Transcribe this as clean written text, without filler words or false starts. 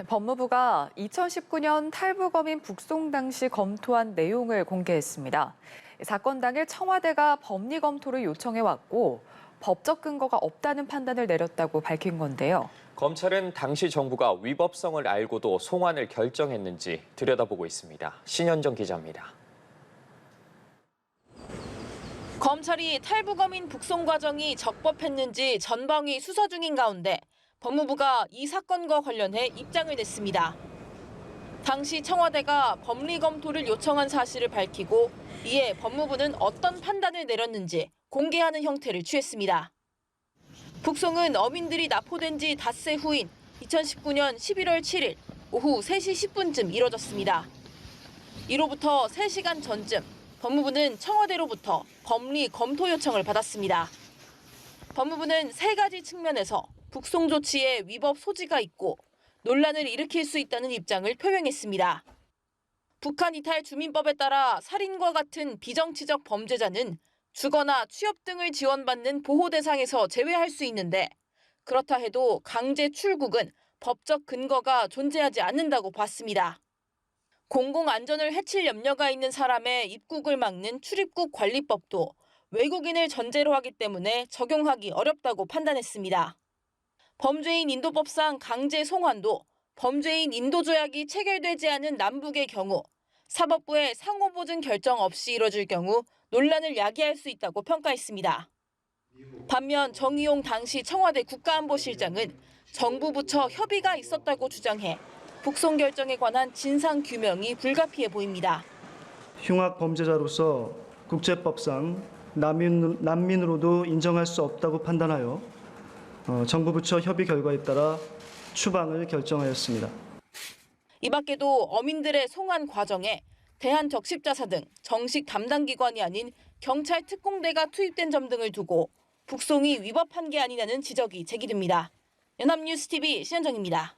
법무부가 2019년 탈북어민 북송 당시 검토한 내용을 공개했습니다. 사건 당일 청와대가 법리 검토를 요청해왔고 법적 근거가 없다는 판단을 내렸다고 밝힌 건데요. 검찰은 당시 정부가 위법성을 알고도 송환을 결정했는지 들여다보고 있습니다. 신현정 기자입니다. 검찰이 탈북어민 북송 과정이 적법했는지 전방위 수사 중인 가운데 법무부가 이 사건과 관련해 입장을 냈습니다. 당시 청와대가 법리 검토를 요청한 사실을 밝히고 이에 법무부는 어떤 판단을 내렸는지 공개하는 형태를 취했습니다. 북송은 어민들이 납포된 지 닷새 후인 2019년 11월 7일 오후 3시 10분쯤 이뤄졌습니다. 이로부터 3시간 전쯤 법무부는 청와대로부터 법리 검토 요청을 받았습니다. 법무부는 3가지 측면에서 북송 조치에 위법 소지가 있고 논란을 일으킬 수 있다는 입장을 표명했습니다. 북한 이탈 주민법에 따라 살인과 같은 비정치적 범죄자는 주거나 취업 등을 지원받는 보호 대상에서 제외할 수 있는데 그렇다 해도 강제 출국은 법적 근거가 존재하지 않는다고 봤습니다. 공공안전을 해칠 염려가 있는 사람의 입국을 막는 출입국 관리법도 외국인을 전제로 하기 때문에 적용하기 어렵다고 판단했습니다. 범죄인 인도법상 강제 송환도 범죄인 인도조약이 체결되지 않은 남북의 경우 사법부의 상호보증 결정 없이 이뤄질 경우 논란을 야기할 수 있다고 평가했습니다. 반면 정의용 당시 청와대 국가안보실장은 정부 부처 협의가 있었다고 주장해 북송 결정에 관한 진상 규명이 불가피해 보입니다. 흉악 범죄자로서 국제법상 난민으로도 인정할 수 없다고 판단하여 정부 부처 협의 결과에 따라 추방을 결정하였습니다. 이 밖에도 어민들의 송환 과정에 대한적십자사 등 정식 담당 기관이 아닌 경찰 특공대가 투입된 점 등을 두고 북송이 위법한 게 아니냐는 지적이 제기됩니다. 연합뉴스TV 신현정입니다.